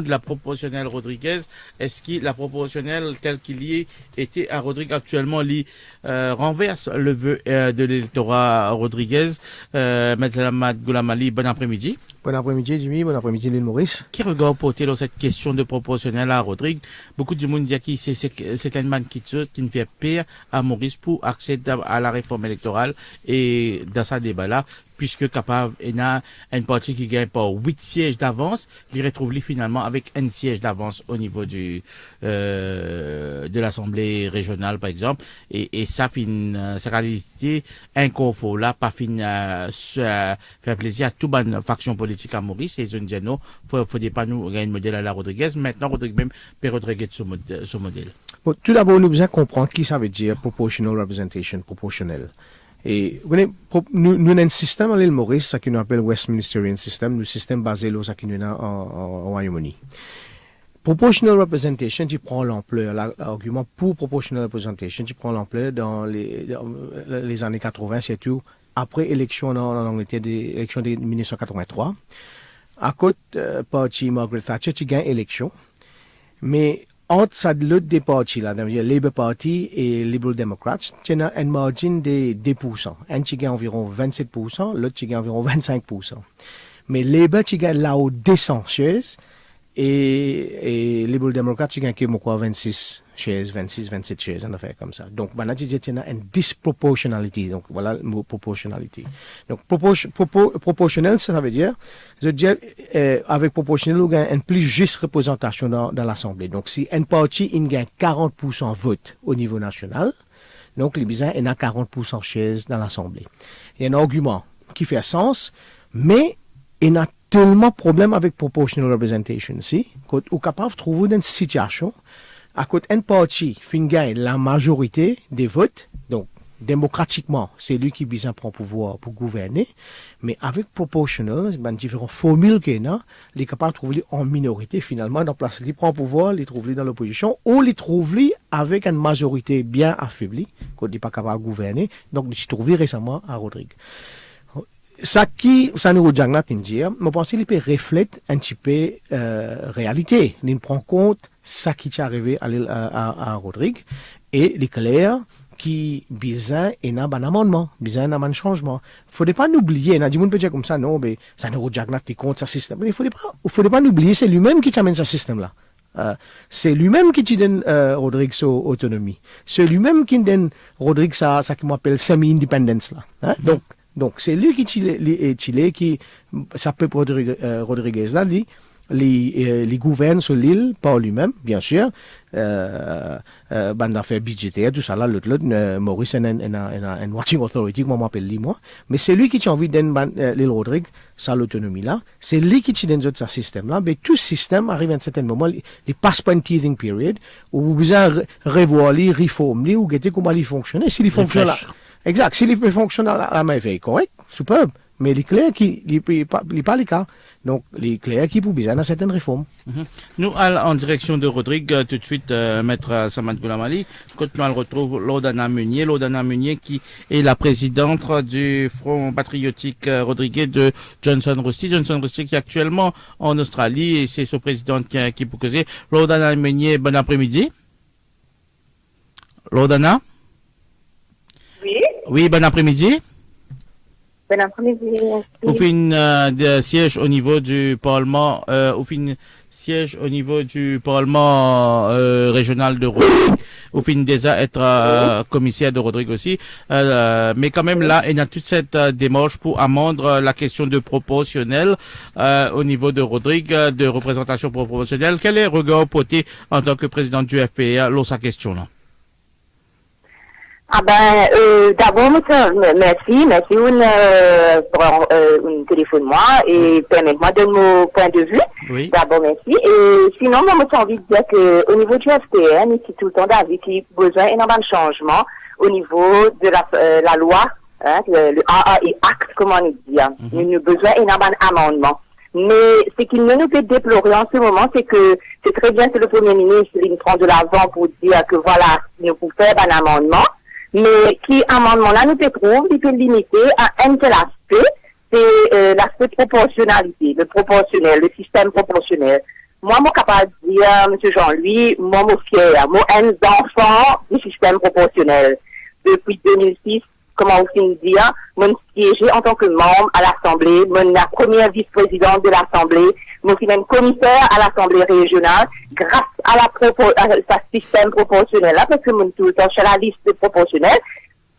de la proportionnelle Rodriguez, est-ce que la proportionnelle telle qu'il y était à Rodriguez actuellement renverse le vœu de l'électorat Rodriguez? Maître Goulamali, bon après-midi. Bon après-midi, Jimmy. Bon après-midi, l'île Maurice. Qui regard porter dans cette question de proportionnelle à Rodriguez? Beaucoup de monde dit que c'est une manne qui ne fait pire à Maurice pour accéder à la réforme électorale et dans ce débat-là, puisque capable il a une partie qui gagne par 8 sièges d'avance, il retrouve finalement avec un siège d'avance au niveau de l'Assemblée régionale par exemple, et ça sa réalité inconfort là pas faire plaisir à toute bonne faction politique à Maurice et zone Diano, faut pas nous gagner un modèle à la Rodriguez, maintenant Rodriguez même peut Rodriguez ce modèle. Bon, tout d'abord nous besoin comprendre qui ça veut dire proportional representation, proportionnel. Et nous avons un système à l'île Maurice, ça qui nous appelle Westminster System, le système basé là, ça qui nous a en Royaume-Uni. Proportional representation, tu prends l'ampleur, l'argument pour proportional representation, tu prends l'ampleur dans les années 80, surtout après élection en Angleterre, l'élection de 1983. À côté, parti Margaret Thatcher, tu gagnes élection. Mais entre ça de l'autre des partis là, c'est-à-dire Labour Party et Liberal Democrats, tu as un margin de 2%. Un qui gagne environ 27%, l'autre qui gagne environ 25%. Mais Labour qui gagne là-haut 200 chaises et Liberal Democrats qui gagne quoi 26 chaises, 26, 27 chaises, en affaire comme ça. Donc, maintenant, tu as une disproportionalité. Donc, voilà le mot proportionalité. Donc, proportionnel, ça veut dire, avec proportionnel, on gagne une plus juste représentation dans l'Assemblée. Donc, si un parti, il gagne 40% vote au niveau national, donc, les bizarres, il y a 40% chaises dans l'Assemblée. Il y a un argument qui fait sens, mais il y a tellement de problèmes avec proportional representation, si, qu'on est capable de trouver une situation à côté d'un parti qui gagne la majorité des votes, donc démocratiquement, c'est lui qui vient prendre pouvoir pour gouverner, mais avec proportional, il y a différentes formules qu'il y a, il est capable de trouver en minorité finalement, dans place, il prend pouvoir, il trouve dans l'opposition, ou il trouve avec une majorité bien affaiblie, qu'on n'est pas capable de gouverner, donc il s'est trouvé récemment à Rodriguez. Ça nous rejoint là, dire, mais pense qu'il peut refléter un petit peu réalité. Il prend compte ça qui est arrivé à Rodriguez et les clairs qui besoin d'un amendement, besoin d'un changement. Faudrait pas n'oublier, il y a du monde peut dire comme ça, non, mais ça nous rejoint là, qui compte ce système. Mais faudrait pas n'oublier, c'est lui-même qui amène ce système là. C'est lui-même qui donne Rodriguez son autonomie. C'est lui-même qui donne Rodriguez ça qu'on appelle semi-independence là. Hein? Donc, c'est lui qui s'appelle Rodriguez là, les gouverne sur l'île par lui-même, bien sûr, d'affaires budgétaires, tout ça là, l'autre, Maurice a une watching authority, comme on m'appelle moi, mais c'est lui qui a envie de donner l'île Rodriguez, ça l'autonomie là, c'est lui qui donne ce système là, mais tout système arrive à un certain moment, il passe pas une teething period, où vous besoin revoir, réformer, ou guetter comment il fonctionne, s'il fonctionne là. Exact. S'il peut fonctionner à la merveille, correct, superbe. Mais les clairs qui, n'est pas le cas. Donc, les clairs qui pour besoin d'une certaine réforme. Nous, en direction de Rodriguez, tout de suite, Maître Samad Goulamali, quand nous retrouve Laudana Meunier. Laudana Meunier qui est la présidente du Front patriotique Rodriguez de Johnson Rosti. Johnson Rosti qui est actuellement en Australie et c'est son président qui peut causer. Laudana Meunier, bon après-midi. Laudana? Oui, bon après-midi. Bon après-midi. Vous faites un siège au niveau du Parlement, siège au niveau du Parlement régional de Rodriguez. Vous faites déjà être commissaire de Rodriguez aussi. Mais quand même là, il y a toute cette démarche pour amender la question de proportionnel au niveau de Rodriguez, de représentation proportionnelle. Quel est le regard porté en tant que président du FPA sur sa question là? D'abord, merci pour un téléphone moi et permettez-moi de mon point de vue. Oui. D'abord, merci. Et sinon, moi, j'ai envie de dire que au niveau du FPN, ici tout le temps, David, il a besoin d'énormément de changements au niveau de la loi, hein, le AA et Act, comme on dit. Il a besoin d'énormément d'amendements. Mais ce qu'il nous fait déplorer en ce moment, c'est que c'est très bien que le Premier ministre, il prend de l'avant pour dire que voilà, nous pouvons faire un amendement. Mais qui amendement-là nous trouve, il peut limiter à un tel aspect, c'est l'aspect proportionnalité, le proportionnel, le système proportionnel. moi, je suis capable de dire, M. Jean-Louis, moi, je suis fier, moi, un enfant du système proportionnel. Depuis 2006, comment vous dire, je suis siégé en tant que membre à l'Assemblée, je suis la première vice-présidente de l'Assemblée, je suis même commissaire à l'Assemblée régionale, grâce à ce système proportionnel là, parce que je suis tout le temps sur la liste proportionnelle.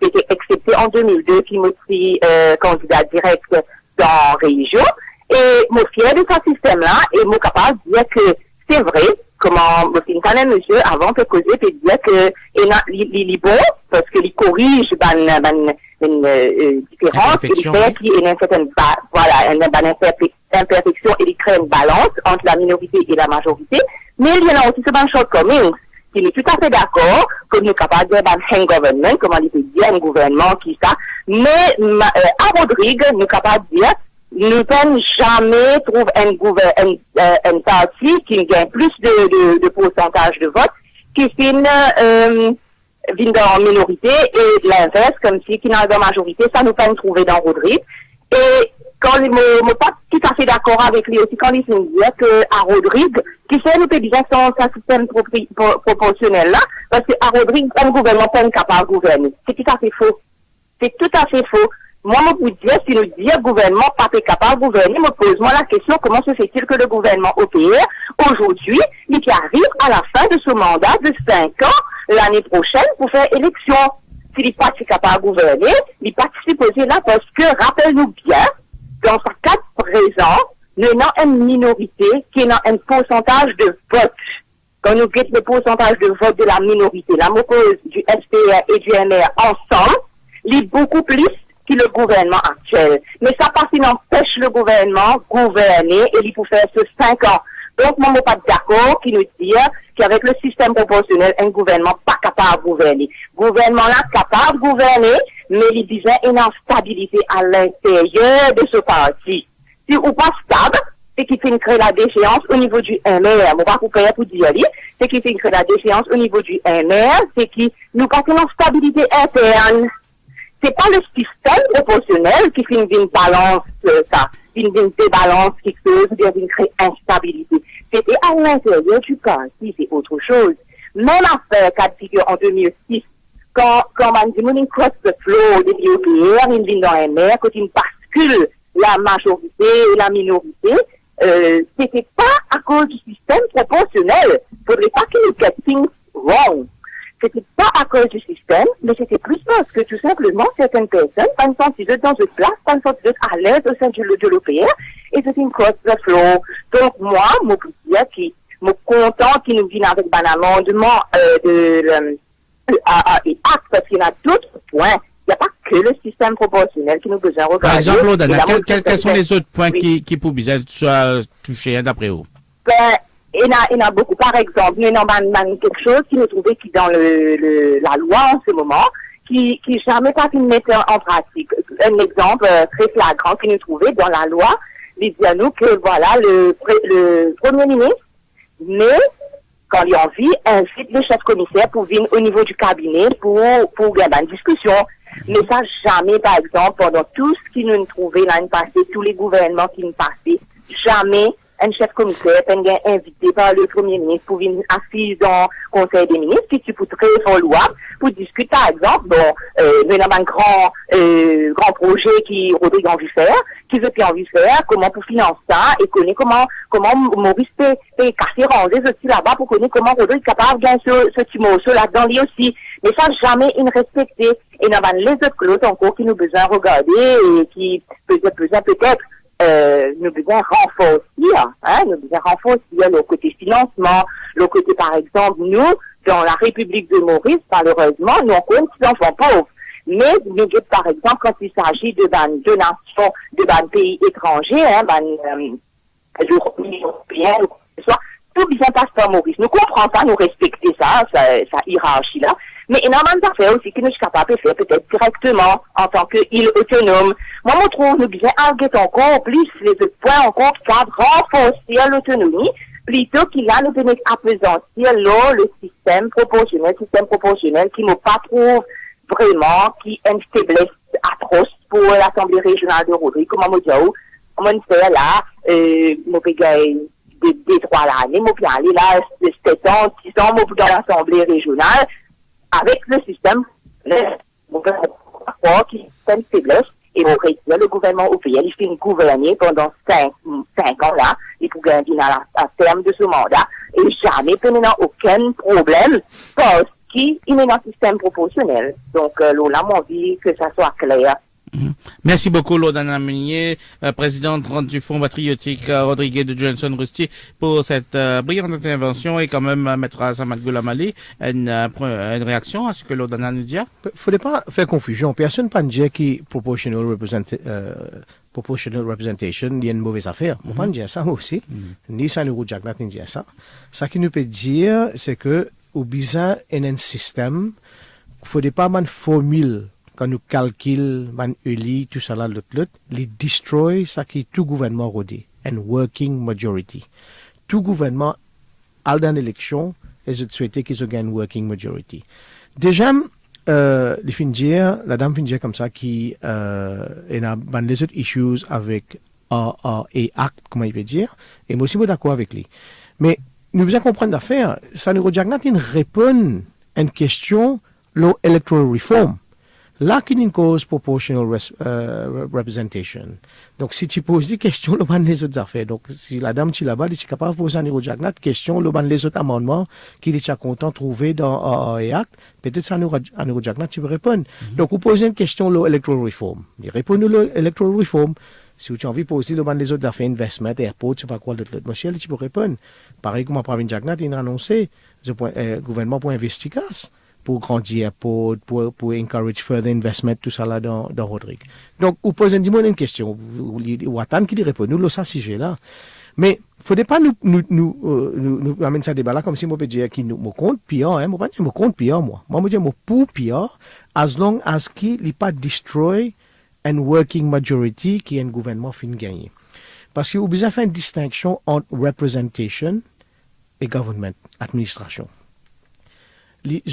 C'était excepté en 2002 qui me suis candidat direct dans la région. Et je suis fier de ce système-là et je suis capable de dire que c'est vrai, comment je suis quand même monsieur avant de causer et dire que il est bon parce qu'il corrige une différence, il fait qu'il y a une certaine imperfection et il crée une balance entre la minorité et la majorité. Mais il y a aussi ce shortcomings qui est tout à fait d'accord que nous sommes capables de dire un government, comment il peut dire, un gouvernement qui ça. Mais à Rodrigue, nous sommes capables de dire nous ne pouvons jamais trouver un parti qui gagne plus de pourcentage de vote qui vient dans minorité et l'inverse, comme si qui n'a dans majorité, ça nous peut trouver dans Rodrigue. Et quand je ne suis pas tout à fait d'accord avec lui aussi, quand il se dit qu'à Rodrigue, qui fait nous peut dire son système proportionnel là, parce qu'à Rodrigue, un gouvernement n'est pas capable de gouverner. C'est tout à fait faux. C'est tout à fait faux. Moi, je peux dire, si nous disons le gouvernement n'est pas capable de gouverner, je me pose la question, comment se fait-il que le gouvernement OPR, aujourd'hui, il arrive à la fin de ce mandat de 5 ans, l'année prochaine, pour faire élection. S'il n'est pas capable de gouverner, il participe aussi là parce que, rappelle-nous bien, dans sa cadre présent, nous avons une minorité qui a un pourcentage de vote. Quand nous guettons le pourcentage de vote de la minorité, la MOPOS du SPR et du MR ensemble, il est beaucoup plus que le gouvernement actuel. Mais ça parce qu'il empêche le gouvernement de gouverner et il faut faire ce 5 ans. Donc, moi, je ne suis pas d'accord qui nous dit qu'avec le système proportionnel, un gouvernement pas capable de gouverner. Le gouvernement là capable de gouverner, mais il disait une instabilité à l'intérieur de ce parti. Si ou pas stable, c'est qu'il fait créer la déchéance au niveau du MR. Je ne vais pas vous payer pour dire, c'est qu'il fait créer la déchéance au niveau du MR, c'est qu'il nous passe une instabilité interne. C'est pas le système proportionnel qui fait une balance, ça, une débalance quelque chose, ou bien une créer instabilité. C'était à l'intérieur du parti, c'est autre chose. Même affaire, cas de figure en 2006, quand on dit, on cross the flow des OPR, il vient dans MR, quand il bascule la majorité et la minorité, c'était pas à cause du système proportionnel. Faudrait pas qu'il y ait things wrong. C'était pas à cause du système, mais c'était plus parce que tout simplement certaines personnes pas une sentiment dans une place, pas une sentiment à l'aise au sein de l'OPR, et c'est une cross the flow. Donc moi, mon dire qui me content qu'il nous vienne avec un amendement de AA et acte, parce qu'il y en a d'autres points. Il n'y a pas que le système proportionnel qui nous besoin de regarder. Par exemple, Lodana, quels sont les autres points qui pour bien soient touchés d'après vous? Il y en a beaucoup. Par exemple, il y a quelque chose qui nous trouvait qui dans la loi en ce moment, qui jamais pas pu mettre en pratique. Un exemple très flagrant qui nous trouvait dans la loi, il dit à nous que voilà, le Premier ministre, mais quand il a envie, invite le chef commissaire pour venir au niveau du cabinet pour gagner une discussion. Mais ça, jamais, par exemple, pendant tout ce qui nous trouvait l'année passée, tous les gouvernements qui nous passaient, jamais un chef commissaire est invité par le Premier ministre pour venir assis dans le Conseil des ministres, qui tu peux très fort louable, pour discuter, par exemple, nous avons un grand projet qui Rodrigue a envie de faire, qui veut bien envie de faire, comment pour financer ça, et connaître comment Maurice peut casser ranger ceci là-bas pour connaître comment Rodrigue est capable de gagner ce petit morceau là-dedans lui aussi. Mais ça, jamais il respecté. Et nous avons les autres clauses encore qui nous besoin regarder et qui peut-être nous besoin renforcer, nous besoin renforcer le côté financement, le côté par exemple nous dans la République de Maurice malheureusement nous avons des petits enfants pauvres, mais nous par exemple quand il s'agit de donations de pays étrangers, européens, soit tout bien passe par Maurice. Nous comprenons ça, nous respectons ça hiérarchie là. Mais énormément d'affaires aussi que nous sommes capables de faire peut-être directement en tant qu'île autonome. Moi, je trouve nous bien arguer encore plus les autres points encore qui cadrent renforcer l'autonomie plutôt qu'il a nous donner appesantir le système proportionnel qui ne pas trouve vraiment qui est une faiblesse atroce pour l'Assemblée régionale de Rodrigue. Comment on dit, on fait là, de Détroit là, les mots bien aller là, 7 ans, 6 ans, dans l'Assemblée régionale, avec le système, le gouvernement qui est une faiblesse, et on réduit le gouvernement européen, il finit gouverner pendant 5 ans là, et pour gagner à terme de ce mandat, et jamais il n'y a aucun problème, parce qu'il est dans un système proportionnel. Donc là, on a envie que ça soit clair. Merci beaucoup, Lodana Meunier, présidente du Fonds patriotique Rodriguez de Johnson Rustier, pour cette brillante intervention et quand même mettre à Samad Goulamali une réaction à ce que Lodana nous dit. Il ne faudrait pas faire confusion. Personne ne peut dire que proportional representation, il y a une mauvaise affaire. On ne peut pas dire ça aussi. Ni ça nous Jagnat ni dire ça. Ce qui nous peut dire, c'est que au besoin d'un système, il ne faudrait pas une formule quand nous calculons, tout ça là, l'autre, les destroy ça qui tout gouvernement rodé, and working majority. Tout gouvernement, à dans l'élection, et je souhaitais qu'ils aient une working majority. Déjà, les finir, la dame finir comme ça, qui a les autres issues avec et acte, comment il peut dire, et moi aussi, je suis d'accord avec lui. Mais, nous devons comprendre d'affaires, ça nous regarde une réponse à une question, l'electoral reform. Là, qu'il y a une cause proportional representation. Donc, si tu poses des questions, le ban les autres affaires. Donc, si la dame, tu là-bas, elle est capable de poser un Jagnat question, le ban les autres amendements qu'il est content de trouver dans EACT, peut-être ça nous Jagnat, tu peux répondre. Donc, vous posez une question, l'electoral reform. Il répond l'electoral reform. Si vous avez envie de poser le ban les autres affaires, investment, airport, je sais pas quoi, l'autre. Monsieur, tu peux répondre. Pareil comme Pravin Jagnat, il a annoncé, le gouvernement pour investiguer pour grandir, pour encourage further investment, tout ça là dans Rodrigue. Donc, vous posez une question, ou attendre qu'il réponde, nous, le ça sujet-là. Mais, il ne faudrait pas nous amener ça débat là, comme si moi, je dire qu'il nous compte pire, hein, moi, je me compte pire, moi. Moi, je dis, moi, pour pire, as long as qu'il n'est pas destroy and working majority qui est un gouvernement fin gagné. Parce que vous besoin faire une distinction entre representation et government, administration.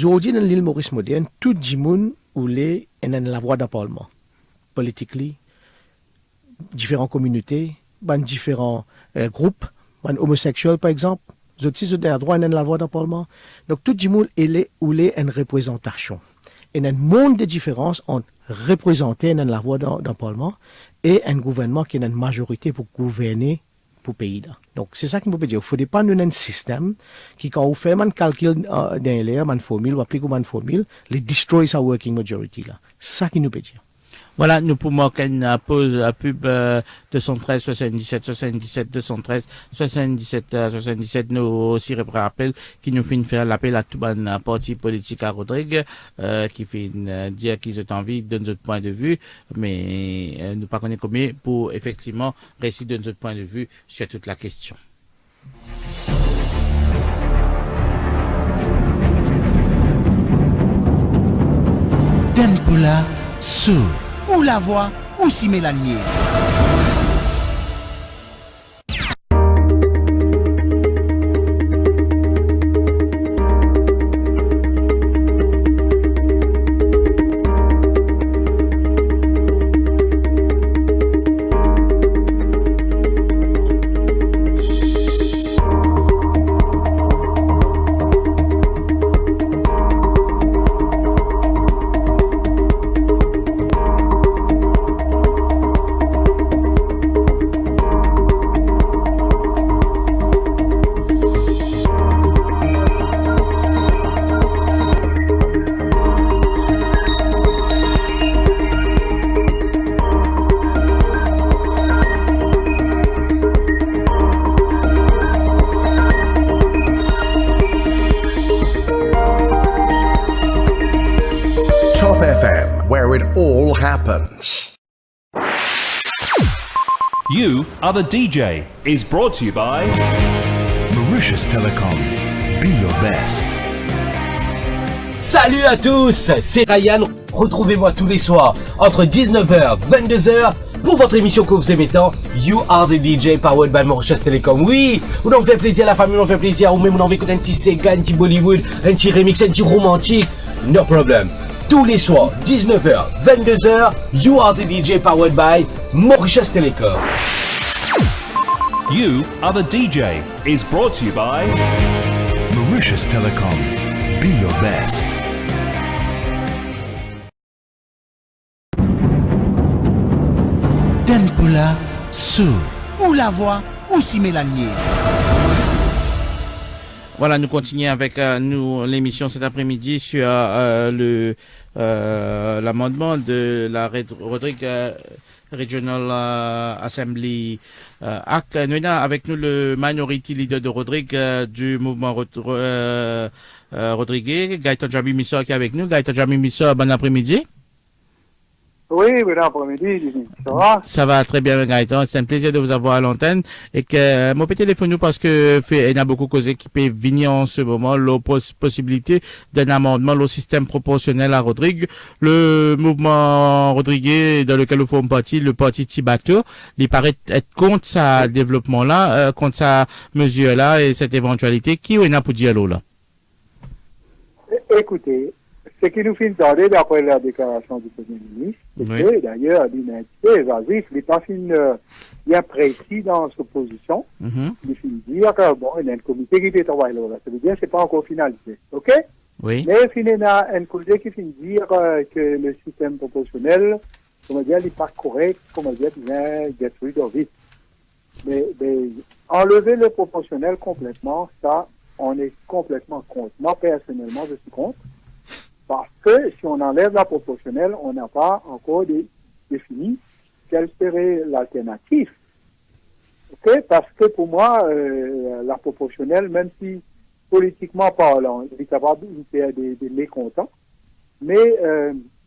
Aujourd'hui, dans l'île Maurice moderne, tout le monde est la voix d'un parlement. Politically, différentes communautés, différents groupes, homosexuels par exemple, les autres ont le droit de la voix d'un parlement. Donc tout le monde est une représentation. Il y a un monde de différence entre représenter la voix d'un parlement et un gouvernement qui a une majorité pour gouverner pour le pays. Donc, c'est ça qu'il me peut dire. Il ne faudrait pas nous un système qui, quand on fait un calcul dans l'air, une formule, ou applique une formule, les destroy sa working majority. C'est ça qu'il nous peut dire. Voilà, nous pouvons marquer une pause à pub 213 77 77 213 77 77. Nous aussi rappel qui nous fait faire l'appel à tout un parti politique à Rodrigue qui fait dire qu'ils ont envie de notre point de vue, mais nous pas connaît combien pour effectivement réciter de notre point de vue sur toute la question. Tempola So. Ou la voix, ou si Mélanie. You Are the DJ is brought to you by Mauritius Telecom. Be your best. Salut à tous, c'est Ryan. Retrouvez-moi tous les soirs entre 19h et 22h pour votre émission que vous aimez tant, You Are the DJ powered by Mauritius Telecom. Oui, on en fait plaisir à la famille, on en fait plaisir, ou même on en veut un petit Sega, un petit Bollywood, un petit remix, un petit romantique. No problem. Tous les soirs, 19h, 22h, You Are the DJ powered by Mauritius Telecom. You Are the DJ is brought to you by Mauritius Telecom. Be your best. Tempola, sous, ou la voix, ou si mélanie. Voilà, nous continuons avec nous l'émission cet après-midi sur l'amendement de la Rodrigue Regional Assembly Act. Nous avons avec nous le minority leader de Rodrigue du mouvement Rodrigue, Gaëtan Jami Missa qui est avec nous. Gaëtan Jami Missa, bon après-midi. Oui, bon après-midi, ça va? Ça va très bien, Gaëtan. C'est un plaisir de vous avoir à l'antenne. Et que mon petit téléphone nous parce que il y a beaucoup causé qui peut venir en ce moment la possibilité d'un amendement au système proportionnel à Rodrigue. Le mouvement Rodrigue dans lequel nous faisons partie, le parti Tibato, il paraît être contre ce développement-là, contre sa mesure-là et cette éventualité. Qui est là pour dire là? Écoutez, ce qui nous fait entendre d'après la déclaration du Premier ministre, c'est que d'ailleurs, il est un petit peu évasif, il n'est pas bien précis dans sa position. Il fait dire que bon, il y a un comité qui travaille là. Ça veut dire que ce n'est pas encore finalisé. OK? Oui. Mais il y a un comité qui fait dire que le système proportionnel, comment dire, il n'est pas correct, comment dire, il vient get rid of it. Mais enlever le proportionnel complètement, ça, on est complètement contre. Moi, personnellement, je suis contre. Parce que si on enlève la proportionnelle, on n'a pas encore défini quelle serait l'alternative. Okay? Parce que pour moi, la proportionnelle, même si politiquement parlant, il est capable de faire des mécontents, mais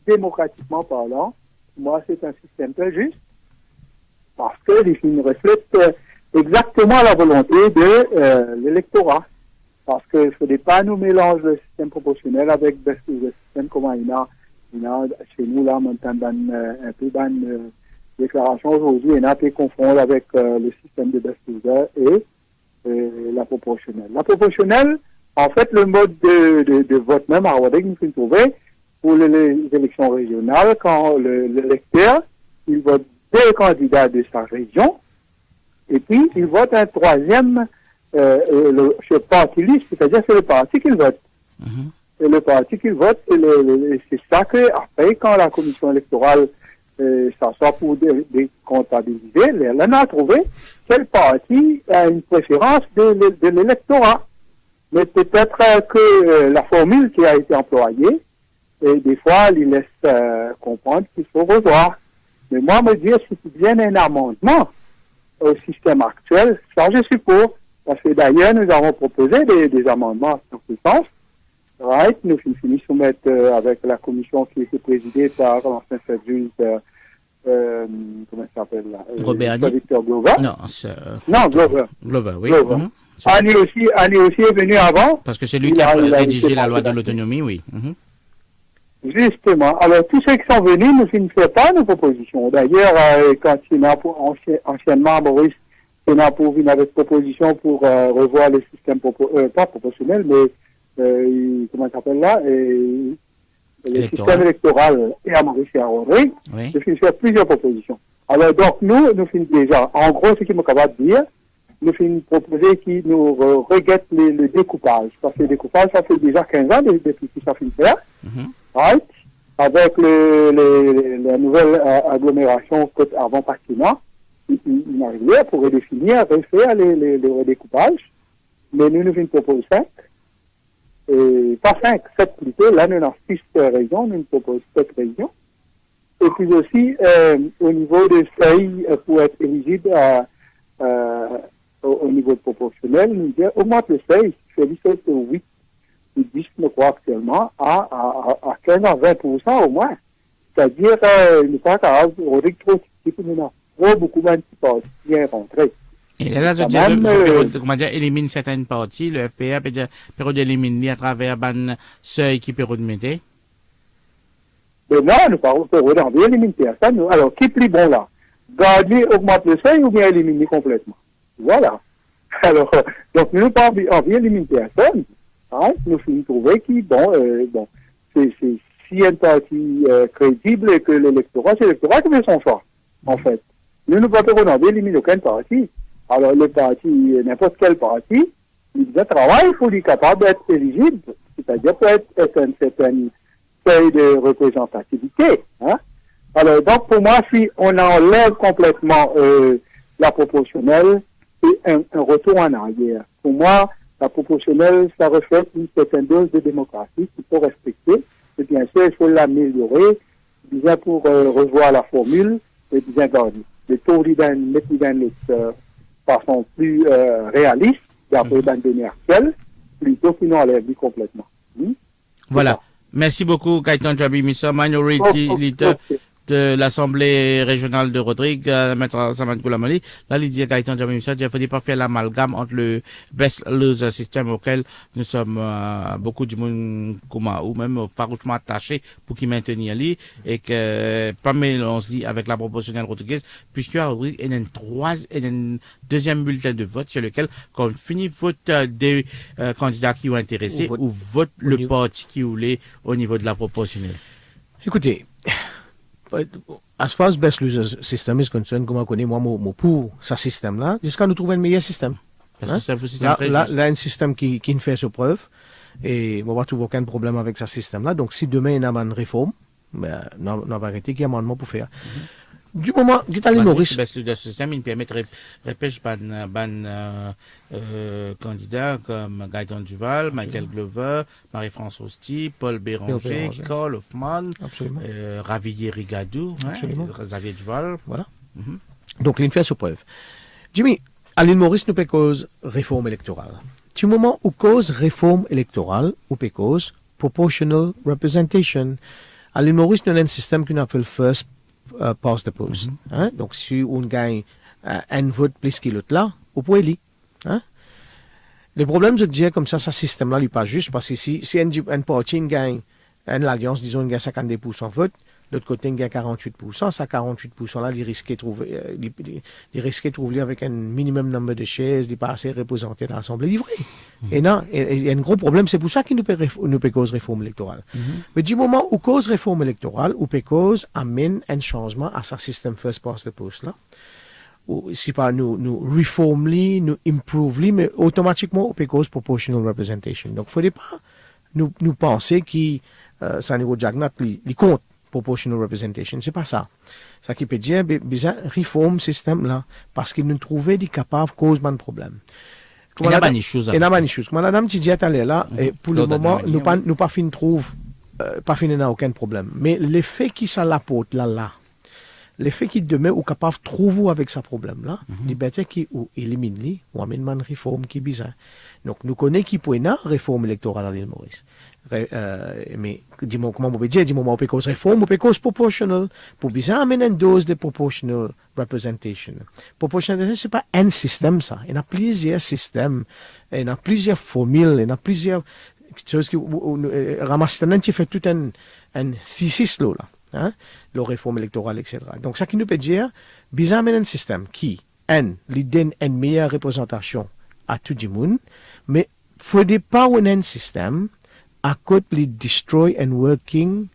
démocratiquement parlant, pour moi, c'est un système très juste parce qu'il reflète exactement la volonté de l'électorat. Parce qu'il ne faudrait pas nous mélanger le système proportionnel avec le système comme il y a chez nous, là, maintenant, un peu dans déclaration aujourd'hui, il y a un peu confondre avec le système de Best-User et la proportionnelle. La proportionnelle, en fait, le mode de vote même à Rodrigue, nous faut trouver pour les élections régionales, quand l'électeur, il vote deux candidats de sa région, et puis il vote un troisième le parti liste, c'est-à-dire c'est le parti qu'il vote. Et le parti qu'il vote, c'est ça que après, quand la commission électorale s'assoit pour décomptabiliser, elle en a trouvé quel parti a une préférence de l'électorat. Mais peut-être que la formule qui a été employée, et des fois, il laisse comprendre qu'il faut revoir. Mais moi, me dire si c'est bien un amendement au système actuel, ça je suis pour. Parce que d'ailleurs, nous avons proposé des amendements dans ce sens. Right. Nous finissons soumettre avec la commission qui était présidée par l'ancien juge, comment ça s'appelle là? Robert Victor Glover. Non, Glover. Glover, oui. Glover. Annie aussi est venu avant. Parce que c'est lui qui a rédigé la loi de l'autonomie, oui. Justement. Alors, tous ceux qui sont venus ne font pas nos propositions. D'ailleurs, quand il y a anciennement, Maurice, on a pour venir avec proposition pour revoir le système, pas proportionnel, mais comment ça s'appelle là, le système électoral et à Maurice et à Rodrigue, nous finissons faire plusieurs propositions. Alors donc nous finissons déjà, en gros ce qui est capable de dire, nous finissons proposer qui nous regrette le découpage. Parce que le découpage, ça fait déjà 15 ans depuis que ça finit faire, right? Avec la nouvelle agglomération côte avant Paquina. Il arrivait pour redéfinir, refaire le redécoupage, mais nous venons proposer 5, pas 5, 7 plutôt, là nous avons 6 régions, nous proposons 7 régions, et puis aussi au niveau des seuils pour être éligible au niveau proportionnel, nous disons augmente le seuil, c'est 8 ou 10, je crois actuellement, à 15 à 20% au moins, c'est-à-dire il n'est pas capable, on est trop petit pour nous. Beaucoup de partis bien rentrés. Et là, je dire, élimine certaines parties, le FPA peut éliminer à travers un seuil qui peut mettre. Mais non, nous parlons de éliminer personne. Alors, qui est plus bon là? Garder, augmenter le seuil ou bien éliminer complètement? Voilà. Alors, donc, nous ne parlons pas d'éliminer personne. Hein? Nous finissons trouver qui, c'est si un parti crédible et que l'électorat, c'est l'électorat qui fait son choix, en fait. Nous ne pouvons pas éliminer aucun parti. Alors, le parti, n'importe quel parti, il doit travailler pour être capable d'être éligible, c'est-à-dire pour être un certain seuil de représentativité. Hein? Alors, donc, pour moi, si on enlève complètement la proportionnelle, c'est un retour en arrière. Pour moi, la proportionnelle, ça reflète une certaine dose de démocratie qu'il faut respecter. Et bien sûr, il faut l'améliorer, bien pour revoir la formule, et bien garder. Le taux mettre de façon plus réaliste, d'après les données actuelles, plutôt qu'il n'enlève complètement. Voilà. Merci beaucoup, Gaëtan Djabimissa, Minority Leader de l'Assemblée régionale de Rodrigue, Maître Saman Koulamali. Là, il dit Gaëtan Djabimissa, il ne faut pas faire l'amalgame entre le best loser système auquel nous sommes beaucoup de monde ou même farouchement attachés pour qu'il maintienne lui et que pas mélanger avec la proportionnelle rodriguaise, puisqu'il y a un deuxième bulletin de vote sur lequel, quand on finit vote des candidats qui ont intéressé ou vote le parti qui voulait au niveau de la proportionnelle. Écoutez, as far as best loser system is concerned, comme on connaît, moi, pour ce système-là, jusqu'à nous trouver un meilleur système. Hein? Là, un système qui ne fait ses preuves, et on va trouver aucun problème avec ce système-là. Donc, si demain, il y a une réforme, on va arrêter qu'il y a un amendement pour faire. Du moment que l'île Maurice. Le système, il permet de repêcher candidats comme Gaëtan Duval, Michael Glover, Marie-France Hosty, Paul Béranger, Carl Hoffman, Ravier Rigadou, Xavier Duval. Voilà. Donc, l'île fait ses preuves. Jimmy, à l'île Maurice, nous peut cause réforme électorale. Du moment où cause réforme électorale, ou peut cause proportional representation. À l'île Maurice, nous avons un système qu'on appelle first past the post. Hein? Donc, si on gagne un vote plus qu'il l'autre là, on peut élire. Hein? Le problème, je dis comme ça, ce système-là n'est pas juste, parce que si un parti gagne, une alliance, disons, gagne 52% de vote, l'autre côté gagne 48%, ça 48%-là, il risque de trouver avec un minimum nombre de chaises, il n'est pas assez représenté dans l'Assemblée livrée. Et non, il y a un gros problème, c'est pour ça qu'il nous peut cause réforme électorale. Mais du moment où cause réforme électorale, ou peut cause amène un changement à ce système first past the post là, ou si pas nous reform nous improve mais automatiquement on peut cause proportional representation. Donc, il ne faudrait pas nous penser que ça niveau jagnat li compte proportional representation, c'est pas ça. Ça qui peut dire, bizarre, réforme système là, parce qu'il nous trouvait des capables cause de problème. Il y a pas de choses. Il y a pas de choses. Comme la dame qui dit à là, et pour le moment, nous pas fin trouve, pas fin n'a aucun problème. Mais l'effet qui ça l'apporte là, l'effet qui demeure ou capable de trouver avec ce problème là, liberté qui ou élimine ou amène une réforme qui est bizarre. Donc nous connaissons qui peut une réforme électorale à l'île Maurice. Mais dis-moi comment on peut dire, dis-moi on peut cause réforme, on peut cause proportionnel. Pour bizarre amener une dose de proportional representation. Proportional, c'est pas un système ça. Il y a plusieurs systèmes, il y a plusieurs formules, il y a plusieurs choses qui ramassent qui fait tout un là. Hein, la réforme électorale, etc. Donc, ça qui nous peut dire, bizarre amener un système qui, lui donne une meilleure représentation à tout le monde, mais il ne faudrait pas un système à côté de destroy and working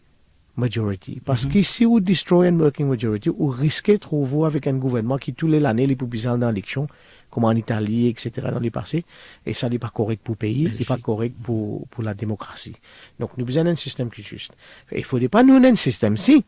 majority. Parce que si vous destroy and working majority, vous risquez de trouver avec un gouvernement qui, tous les années, les plus bizarres dans l'élection, comme en Italie, etc., dans le passé, et ça n'est pas correct pour le pays, n'est pas correct pour la démocratie. Donc, nous besoin d'un système qui est juste. Il ne faudrait pas nous un système si,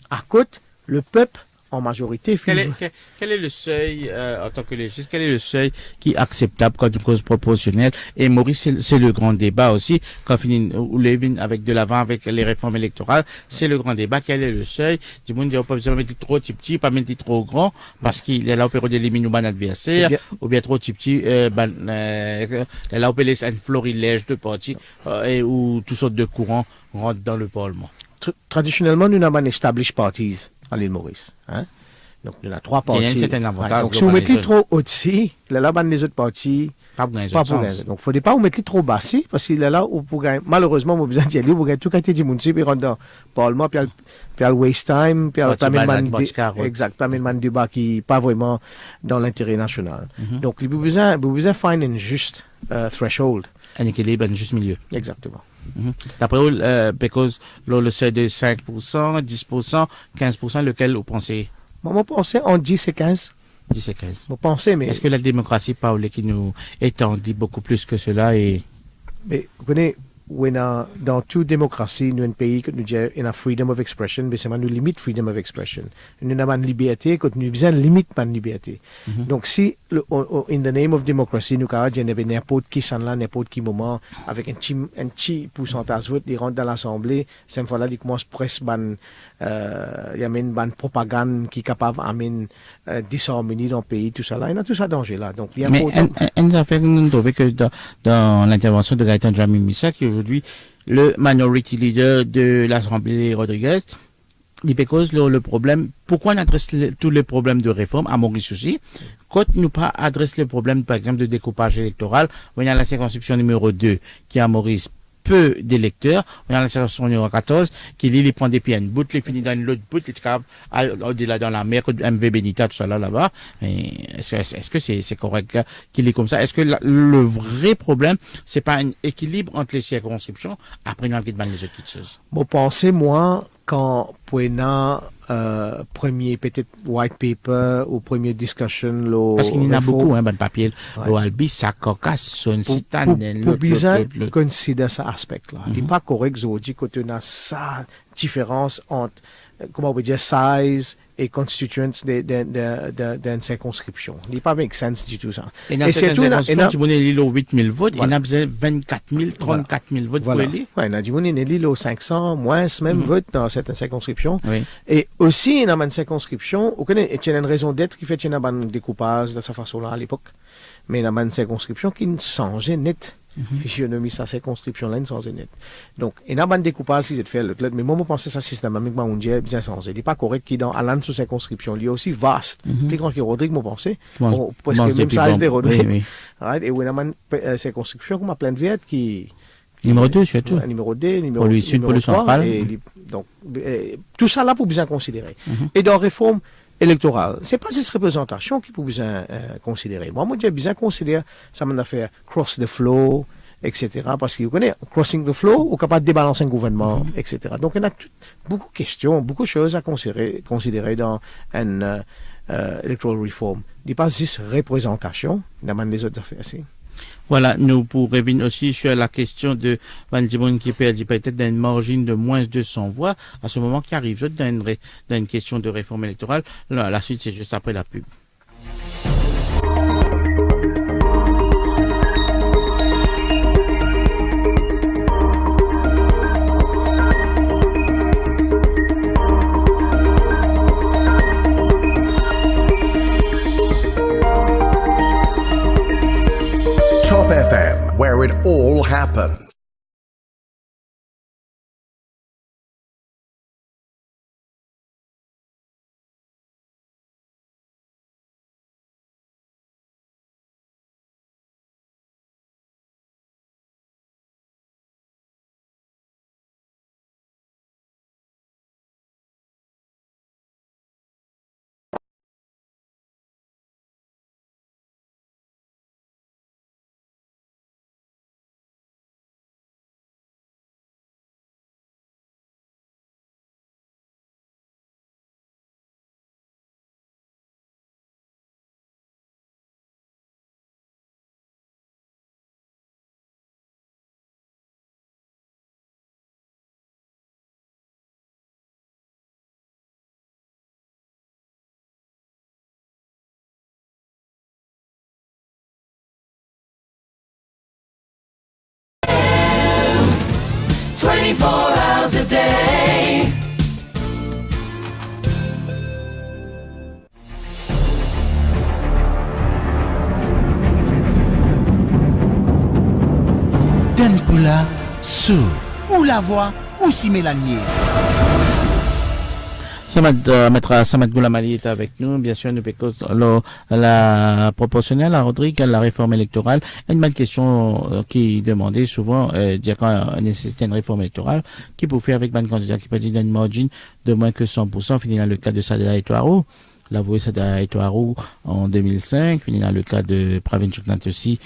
à côté, le peuple, en majorité, quel est le seuil, en tant que légiste, quel est le seuil qui est acceptable quand une cause proportionnelle? Et Maurice, c'est le grand débat aussi, quand ou Levin avec de l'avant, avec les réformes électorales, c'est le grand débat. Quel est le seuil? Du monde dit, on peut pas mettre trop petit, pas mettre trop grand, parce qu'il est là, on peut d'éliminer un adversaire, ou bien trop petit, là, on peut laisser une florilège de partis, ou toutes sortes de courants rentrent dans le Parlement. Traditionnellement, nous n'avons pas established parties à l'île Maurice. Hein? Donc, il y a 3 parties. Il y a un certain avantage. Donc, si vous mettez trop au-dessus, là, les autres parties, pas pour gagner. Donc, il ne faudrait pas vous mettre trop bas, parce qu'il est là où pour gagner. Malheureusement, vous besoin d'y aller, vous gagnez tout quand du monde, puis rentre dans le Parlement, puis il y a le waste time, puis il y a le débat qui n'est pas vraiment dans l'intérêt national. Donc, vous besoin de faire un juste threshold. Un équilibre, un juste milieu. Exactement. D'après vous, parce le seuil de 5%, 10%, 15%, lequel vous pensez? Moi, je pense en 10 et 15. 10 et 15. Vous pensez, mais... Est-ce que la démocratie, Paul, qui nous étendit beaucoup plus que cela et... Mais vous connaissez, dans toute démocratie, nous, un pays, que nous disons, il y a freedom of expression, mais c'est nous limite freedom of expression. Nous avons une liberté, quand nous besoin limite pas de liberté. Donc, si, in the name of democracy, nous avons n'importe qui s'en là, n'importe qui moment, avec un petit pourcentage de vote, ils rentrent dans l'Assemblée, cette fois-là, ils commencent presque il y a une propagande qui est capable d'amener disharmonie dans le pays, tout ça là. Il y a tout ça danger là. Donc, il y a mais on a fait nous trouver que dans l'intervention de Gaëtan Jamimissa, qui est aujourd'hui le minority leader de l'Assemblée Rodriguez, il cause le problème. Pourquoi on adresse tous les problèmes de réforme à Maurice aussi, quand nous pas adresse les problèmes, par exemple, de découpage électoral, on a la circonscription numéro 2 qui est à Maurice, peu d'électeurs. On a la circonscription numéro 14 qui il prend des pieds à une bout, il finit dans une autre bout, il cave au-delà dans la mer, MV Benita, tout ça là-bas. Est-ce que c'est correct qu'il est comme ça? Est-ce que le vrai problème, c'est pas un équilibre entre les circonscriptions? Après, nous avons les autres petites choses. Bon, pensez, moi, quand Pouena, premier peut-être white paper ou premier discussion, parce qu'il y en a beaucoup, hein, ben papier, l'Albi, ça cocasse, son citane, pour bien considérer cet aspect-là. Il n'est pas correct, je dis, quand on a sa différence entre, comment on peut dire, size et constituents d'une circonscription. Il n'est pas make sense du tout ça. Et dans cette circonscription, tu connais l'île aux 8 000 votes, il y a besoin de 24 000, 34 000 votes pour élire. Oui, il y a l'île aux 500, moins même votes dans cette circonscription. Et aussi, il y a une circonscription, il y a une raison d'être qui fait qu'il y a un découpage de cette façon-là à l'époque, mais il y a une circonscription qui ne changeait net. Physionomie, sa circonscription-là, sans net. Donc, il y a un découpage qui est fait, mais moi, je pense que ça systématiquement, on dit bien changé. Il n'est pas correct qu'il y ait dans sous circonscription, il est aussi vaste. Plus grand que Rodrigue, moi, je pense. Parce que même size de Rodrigue. Et il y a une circonscription comme à plein de viettes qui. Numéro 2, surtout. Numéro 2, numéro 3. Pour le central. Donc, tout ça là pour bien considérer. Et dans réforme électorale, c'est pas cette représentation qui peut bien considérer. Moi, j'ai bien considéré ça m'a fait cross the flow, etc. Parce que vous connaissez, crossing the flow, ou capable de débalancer un gouvernement, etc. Donc, il y a beaucoup de questions, beaucoup de choses à considérer dans un electoral reform. Il n'y a pas juste représentation, il y a des autres affaires aussi. Voilà, nous pour revenir aussi sur la question de Van Djimoun qui perd peut-être d'une margine de moins de 200 voix à ce moment qui arrive dans une question de réforme électorale. Là, la suite, c'est juste après la pub. Top FM, where it all happens. Hours a day. Tempola, sous, ou la voix, ou si Mélanie. Maître Samad Goulamali est avec nous. Bien sûr, nous pécons la proportionnelle à Rodrigue, la réforme électorale. Une bonne question qui demandait souvent, dire qu'on nécessite une réforme électorale, qui peut faire avec un candidat qui peut dire une margin de moins que 100%, fini dans le cas de Sadala Etouarou. L'avoué Sadala Etouarou en 2005, fini dans le cas de Pravin Choknat aussi,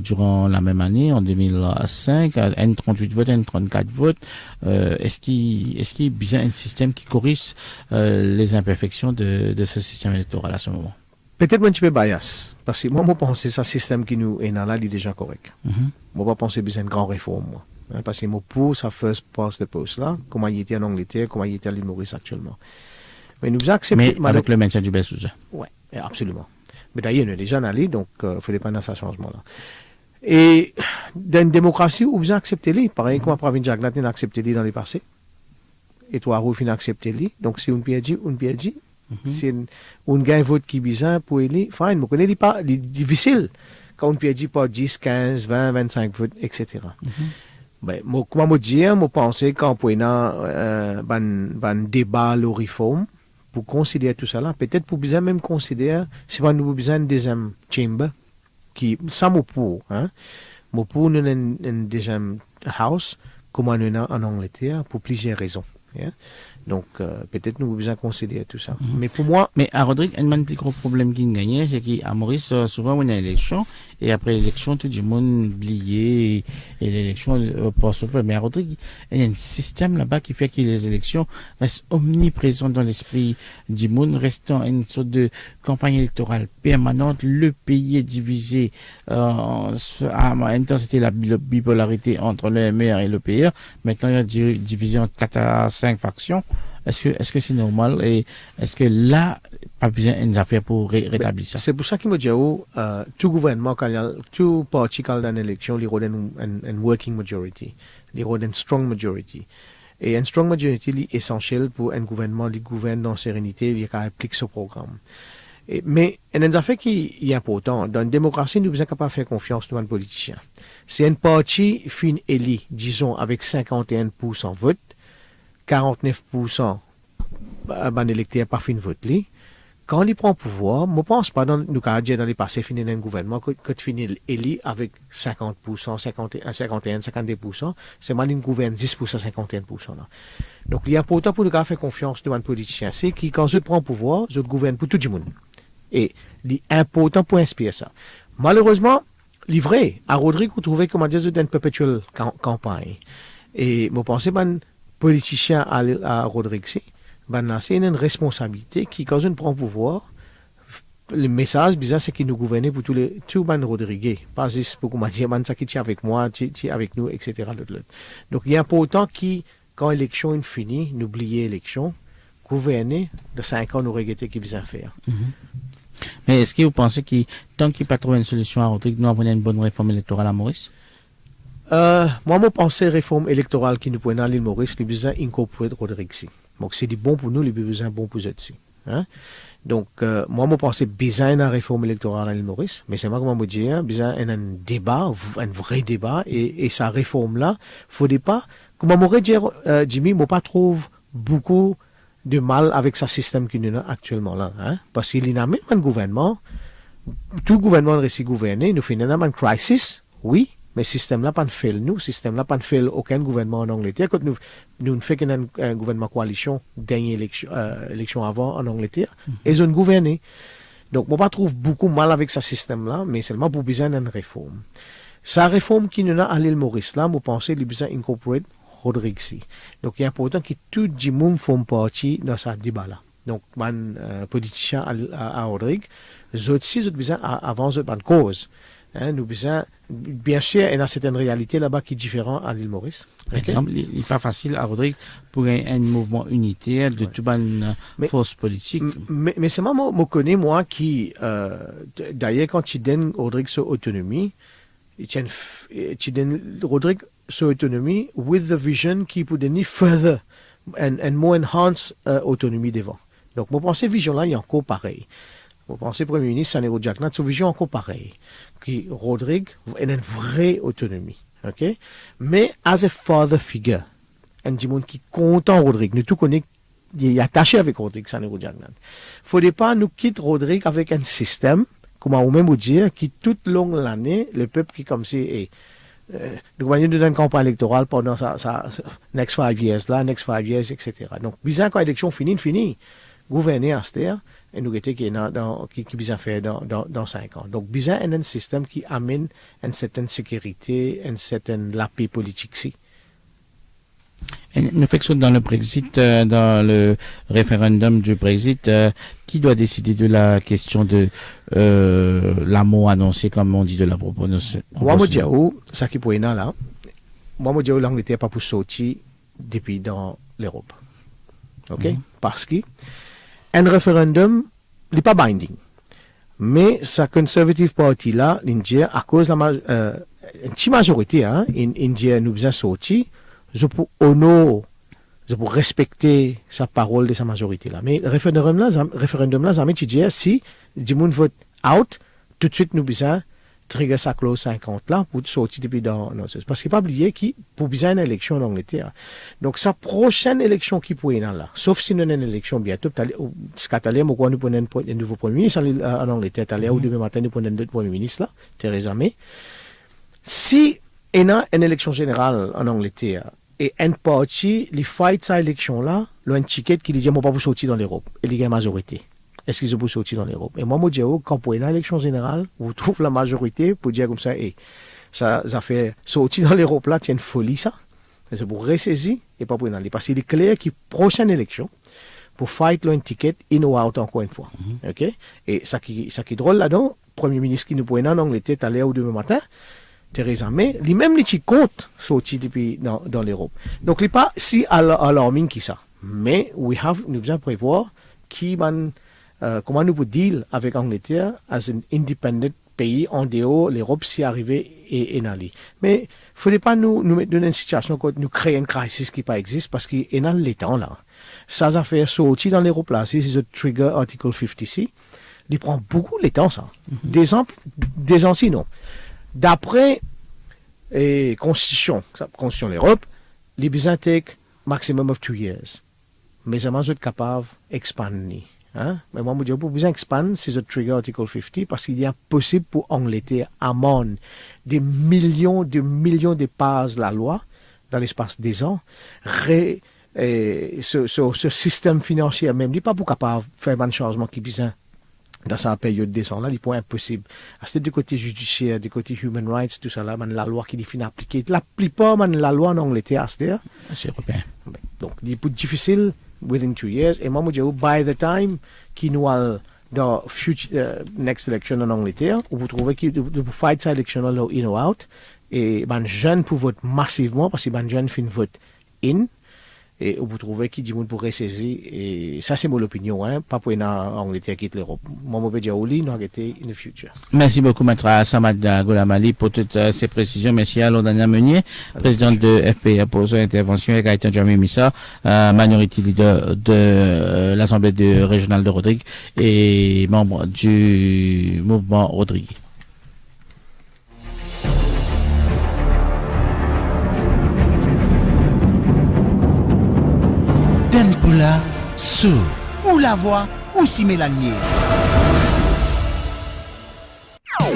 durant la même année, en 2005, N38 votes, N34 votes. Est-ce qu'il y a bien un système qui corrige les imperfections de ce système électoral à ce moment? peut-être un petit peu bias. Parce que moi, je pense que ce système qui nous est là, il est déjà correct. Moi, je pense que c'est une grande réforme, moi. Hein, parce que moi, pour sa first past the post là, comment il était en Angleterre, comment il était à l'île Maurice actuellement. Mais nous acceptons. Mais avec le maintien du Bessouza. Oui, absolument. Mais d'ailleurs, nous est déjà allé, donc il ne fallait pas dans ce changement-là. Et dans une démocratie, vous acceptez les. Pareil, comme Pravin Jagnat a accepté les dans le passé. Et toi, Roufin a accepté les. Donc, si on peut dire, on peut dire. Si on gagne vote qui est bizarre pour les, fine, je connais pas, c'est difficile. Quand on peut dire pas 10, 15, 20, 25 votes, etc. Ben, comment me dire, je pense qu'on peut avoir un débat, la réforme, pour considérer tout ça là. Peut-être pour bien même considérer, c'est pas nous besoin de deuxième chamber, qui, ça m'a pour, hein. M'a pour nous une deuxième house, comme on a en Angleterre, pour plusieurs raisons. Yeah? Donc, peut-être nous besoin considérer tout ça. Mais pour moi. Mais à Rodrigue, un plus gros problème qui gagne, c'est qu'à Maurice, souvent, on a l'élection, et après l'élection, tout le monde oublié, et l'élection passe au feu. Mais à Rodrigue, il y a un système là-bas qui fait que les élections restent omniprésentes dans l'esprit du monde, restant une sorte de campagne électorale permanente. Le pays est divisé. En même temps, c'était la bipolarité entre le MR et le PR. Maintenant, il y a une division en 4 à 5 factions. Est-ce que c'est normal et est-ce que là, pas besoin d'une affaire pour rétablir ça? C'est pour ça qu'il me dit, tout gouvernement, tout parti qui a une élection, il y a une working majority, il y a une strong majority. Et une strong majority est essentielle pour un gouvernement qui gouverne dans sérénité, qui applique ce programme. Mais il y a une affaire qui est importante. Dans une démocratie, nous sommes capables de faire confiance à un politicien. Si un parti fin élu, disons, avec 51% vote, 49% ban électeur pas fin vote li. Quand il prend pouvoir, je pense pas dans nous cadre dans les passés fini un gouvernement que finit élu avec 50%, 51, 52%, c'est mal une gouverne 10%, 51% là. Donc il est important pour nous faire confiance devant un politicien, c'est qui quand je prends pouvoir, je gouverne pour tout le monde. Et il est important pour inspirer ça. Malheureusement, livré à Rodrigue, vous trouvez comment dire une perpétuelle campagne. Et je pense que politicien à Rodrigue, c'est une responsabilité qui, quand on prend pouvoir, le message bizarre, c'est qu'il nous gouverne pour tout les Rodrigue. Pas juste pour qu'on dire, ça qui est avec moi, qui avec nous, etc. Donc, il est important que, quand l'élection est finie, n'oubliez l'élection, gouverner, de 5 ans, nous regrettons qu'il besoin faire. Mais est-ce que vous pensez que, tant qu'il n'y a pas trouvé une solution à Rodrigue, nous avons une bonne réforme électorale à Maurice? Moi, je pense que la réforme électorale qui nous prend à l'île Maurice, nous besoin d'incorporer Rodrigue ici. Donc, c'est du bon pour nous, les besoin bon pour eux aussi. Hein? Donc, moi, je pense que besoin d'une réforme électorale à l'île Maurice, mais c'est moi comment me dire, besoin d'un débat, un vrai débat, et sa réforme-là, faudrait pas, comme on m'aurait dit, Jimmy, moi, pas trouve beaucoup de mal avec ce système qui nous a actuellement là, hein? Parce qu'il y a même un gouvernement, tout gouvernement réussit à gouverner, nous faisons une crisis, oui, mais le système là pas fait nous, le système là pas fait aucun gouvernement en Angleterre. Quand nous faisons un gouvernement coalition, dernière élection avant en Angleterre, ils ont gouverné. Donc, moi, je trouve beaucoup mal avec ce système là, mais seulement pour besoin d'une réforme. Sa réforme qui nous a à l'île Maurice là, je pense qu'il a besoin d'incorporer Rodrigue ici. Donc, il est important que tout le monde fasse partie dans ce débat là. Donc, un politicien à Rodrigue, les autres aussi, ils ont besoin avant une cause. Hein, nous besoin, bien sûr, il y a certaines réalités là-bas qui sont différentes à l'île Maurice. Par exemple, il n'est pas facile à Rodrigue pour un mouvement unitaire de toute une force politique. Mais c'est moi, je connais, moi, qui, d'ailleurs, quand tu donnes Rodrigue son autonomie, tu donnes Rodrigue son autonomie with the vision qui peut donner further and more enhanced autonomie devant. Donc, je pense que cette vision-là est encore pareil. Vous pensez, Premier ministre, Sanero Jagnat, sa vision encore pareille. Qui, Rodrigue, a une vraie autonomie. OK? Mais, as a father figure, un du monde qui compte en Rodrigue, nous tout connaît, il est attaché avec Rodrigue, Sanero Jagnat. Faudrait pas nous quitter Rodrigue avec un système, comment on même vous dire, qui toute longue l'année, le peuple qui comme si est, nous voyons dans une campagne électorale pendant sa next 5 years là, next 5 years, etc. Donc, bizarre quand l'élection finie, gouverner à cette terre, et nous qui besoin faire dans 5 ans. Donc, besoin un système qui amène une certaine sécurité, une certaine la paix politique. Si. Nous faisons dans le Brexit, dans le référendum du Brexit, qui doit décider de la question de l'amour annoncé, comme on dit, de la proposition. Moi, je dis, ça qui pourrait là, moi, je dis, l'Angleterre pas pour sortir depuis dans l'Europe. OK? Parce que un référendum, il n'est pas binding. Mais sa Conservative Party là, l'Indien, à cause de une petite majorité, hein, l'Indien nous a sorti, je peux honorer, je peux respecter sa parole de sa majorité là. Mais le référendum là, ça dit si du monde vote out, tout de suite nous besoin trigger sa clause 50 là pour sortir depuis dans parce qu'il pas oublier qui pour besoin une élection en Angleterre. Donc sa prochaine élection qui pourrait là, sauf si nous avons une élection bientôt, ce qu'attendait moi nous prenons un nouveau premier ministre en Angleterre, t'allais ou demain matin nous prenons un autre premier ministre là, Theresa May. Si il y a une élection générale en Angleterre et un parti les fight sa élection là, le un ticket qui dit moi pas vous sortir dans l'Europe, et il y a une majorité. Est-ce qu'ils ont sorti dans l'Europe? Et moi, je dis, quand pour une élection générale, vous trouvez la majorité pour dire comme ça, ça fait sortir dans l'Europe là, c'est une folie ça. C'est pour ressaisir et pas pour aller. Parce qu'il est clair que prochaine élection, pour fight un ticket, in ou out encore une fois. OK? Et ça qui est drôle là-dedans, Premier ministre qui nous pourrait en Angleterre, à l'heure ou demain matin, Theresa May, lui-même, il compte sortir depuis dans l'Europe. Donc, il n'est pas si alarming que ça. Mais, nous devons prévoir qui va comment nous pouvons deal avec l'Angleterre as un independent pays en dehors l'Europe si arrivé et aller. Mais il ne faudrait pas nous mettre dans une situation où nous créons une crise qui pas existe parce qu'il y a les temps là. Ça a fait sortir dans l'Europe là, si c'est le trigger article 50C, il prend beaucoup de temps ça. Des ans sinon. D'après Constitution de l'Europe, les besoins take maximum of 2 years. Mais ça m'a capable d'expander. Hein? Mais moi, je dis, pour vous expandre, c'est le trigger article 50 parce qu'il est impossible pour Angleterre amende des millions de pages la loi dans l'espace des ans. Ce système financier même, il n'est pas pour capable de faire un changement qui besoin dans sa période des ans là, il est impossible. C'est du côté judiciaire, du côté human rights, tout ça là, la loi qui est fin appliquée. La plupart de la loi en Angleterre, c'est européen. Donc, il est plus difficile within 2 years. Et moi, je dis, by the time qu'il nous a dans next election en Angleterre, vous trouvez qu'il vous fight cette élection là, in or out, et ben jeunes pour voter massivement, parce que ben jeunes fin vote in, et vous trouvez qu'il dit pour ressaisir, et ça c'est mon opinion, hein, pas pour en Angleterre quitte l'Europe. Moi, je vais dire, nous allons arrêter in the future. Merci beaucoup, Maître Samad Goulamali, pour toutes ces précisions. Merci à Londania Meunier, présidente de FPA, pour son intervention, et Gaëtan Jamie Missa, minority leader de l'Assemblée régionale de Rodrigue et membre du mouvement Rodrigue. Tempula, sous, ou la voix, ou si mélanie.